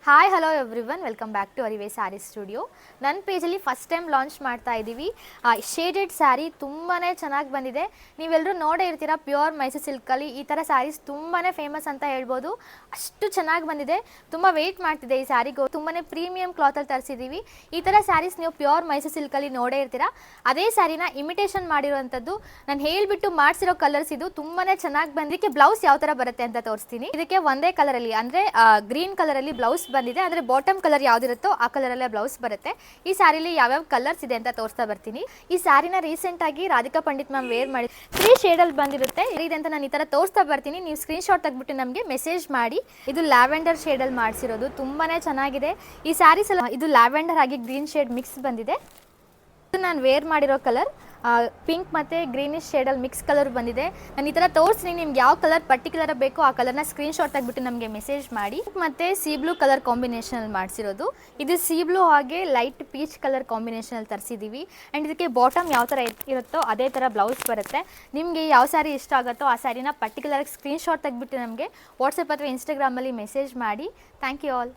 Hi hello everyone, welcome back to Arive Saree Studio. ನನ್ನ ಪೇಜಲ್ಲಿ first time launch ಮಾಡ್ತಾ ಇದ್ದೀವಿ. ಶೇಡೆಡ್ ಸ್ಯಾರಿ ತುಂಬಾ ಚೆನ್ನಾಗಿ ಬಂದಿದೆ. ನೀವೆಲ್ಲರೂ ನೋಡೇ ಇರ್ತೀರ, ಪ್ಯೂರ್ ಮೈಸೂರು ಸಿಲ್ಕಲ್ಲಿ ಈ ಥರ ಸ್ಯಾರೀಸ್ ತುಂಬಾ ಫೇಮಸ್ ಅಂತ ಹೇಳ್ಬೋದು. ಅಷ್ಟು ಚೆನ್ನಾಗಿ ಬಂದಿದೆ, ತುಂಬ ವೆಯ್ಟ್ ಮಾಡ್ತಿದೆ ಈ ಸ್ಯಾರಿಗೂ. ತುಂಬಾ ಪ್ರೀಮಿಯಂ ಕ್ಲಾತಲ್ಲಿ ತರಿಸಿದ್ದೀವಿ. ಈ ಥರ ಸ್ಯಾರೀಸ್ ನೀವು ಪ್ಯೂರ್ ಮೈಸೂರು ಸಿಲ್ಕಲ್ಲಿ ನೋಡೇ ಇರ್ತೀರ. ಅದೇ ಸ್ಯಾರಿನ ಇಮಿಟೇಷನ್ ಮಾಡಿರೋವಂಥದ್ದು, ನಾನು ಹೇಳಿಬಿಟ್ಟು ಮಾಡಿಸಿರೋ ಕಲರ್ಸ್ ಇದು ತುಂಬಾ ಚೆನ್ನಾಗಿ ಬಂದಿಕ್ಕೆ. ಬ್ಲೌಸ್ ಯಾವ ಥರ ಬರುತ್ತೆ ಅಂತ ತೋರಿಸ್ತೀನಿ. ಇದಕ್ಕೆ ಒಂದೇ ಕಲರಲ್ಲಿ ಅಂದರೆ ಗ್ರೀನ್ ಕಲರಲ್ಲಿ ಬ್ಲೌಸ್ ಬಂದಿದೆ. ಅಂದರೆ ಬಾಟಮ್ ಕಲರ್ ಯಾವ್ದಿರುತ್ತೋ ಆ ಕಲರಲ್ಲೇ ಬ್ಲೌಸ್ ಬರುತ್ತೆ. ಈ ಸ್ಯಾರಿಲಿ ಯಾವ್ಯಾವ ಕಲರ್ಸ್ ಇದೆ ಅಂತ ತೋರಿಸ್ತಾ ಬರ್ತೀನಿ. ಈ ಸ್ಯಾರಿನ ರೀಸೆಂಟಾಗಿ ರಾಧಿಕಾ ಪಂಡಿತ್ ಮ್ಯಾಮ್ ವೇರ್ ಮಾಡಿ 3 ಶೇಡಲ್ಲಿ ಬಂದಿರುತ್ತೆ. ಇದೆ ಅಂತ ನಾನು ಈ ಥರ ತೋರಿಸ್ತಾ ಬರ್ತೀನಿ. ನೀವು ಸ್ಕ್ರೀನ್ಶಾಟ್ ತೆಗೆದ್ಬಿಟ್ಟು ನಮಗೆ ಮೆಸೇಜ್ ಮಾಡಿ. ಇದು ಲ್ಯಾವೆಂಡರ್ ಶೇಡಲ್ಲಿ ಮಾಡಿಸಿರೋದು, ತುಂಬಾ ಚೆನ್ನಾಗಿದೆ ಈ ಸ್ಯಾರೀಸ್ ಎಲ್ಲ. ಇದು ಲ್ಯಾವೆಂಡರ್ ಆಗಿ ಗ್ರೀನ್ ಶೇಡ್ ಮಿಕ್ಸ್ ಬಂದಿದೆ. ಇದು ನಾನು ವೇರ್ ಮಾಡಿರೋ ಕಲರ್ ಪಿಂಕ್ ಮತ್ತು ಗ್ರೀನಿಶ್ ಶೇಡಲ್ಲಿ ಮಿಕ್ಸ್ ಕಲರ್ ಬಂದಿದೆ. ನಾನು ಈ ಥರ ತೋರಿಸ್ತೀನಿ. ನಿಮ್ಗೆ ಯಾವ ಕಲರ್ ಪರ್ಟಿಕ್ಯುಲರ್ ಬೇಕೋ ಆ ಕಲರ್ನ ಸ್ಕ್ರೀನ್ಶಾಟ್ ತೆಗೆದ್ಬಿಟ್ಟು ನಮಗೆ ಮೆಸೇಜ್ ಮಾಡಿ. ಮತ್ತು ಸೀ ಬ್ಲೂ ಕಲರ್ ಕಾಂಬಿನೇಷನಲ್ಲಿ ಮಾಡಿಸಿರೋದು. ಇದು ಸೀ ಬ್ಲೂ ಹಾಗೆ ಲೈಟ್ ಪೀಚ್ ಕಲರ್ ಕಾಂಬಿನೇಷನಲ್ಲಿ ತರಿಸಿದ್ದೀವಿ. ಆ್ಯಂಡ್ ಇದಕ್ಕೆ ಬಾಟಮ್ ಯಾವ ಥರ ಇರುತ್ತೋ ಅದೇ ಥರ ಬ್ಲೌಸ್ ಬರುತ್ತೆ. ನಿಮಗೆ ಯಾವ ಸ್ಯಾರಿ ಇಷ್ಟ ಆಗುತ್ತೋ ಆ ಸ್ಯಾರಿನ ಪರ್ಟಿಕ್ಯುಲರ್ ಸ್ಕ್ರೀನ್ಶಾಟ್ ತೆಗೆದ್ಬಿಟ್ಟು ನಮಗೆ ವಾಟ್ಸಪ್ ಅಥವಾ ಇನ್ಸ್ಟಾಗ್ರಾಮಲ್ಲಿ ಮೆಸೇಜ್ ಮಾಡಿ. Thank you all.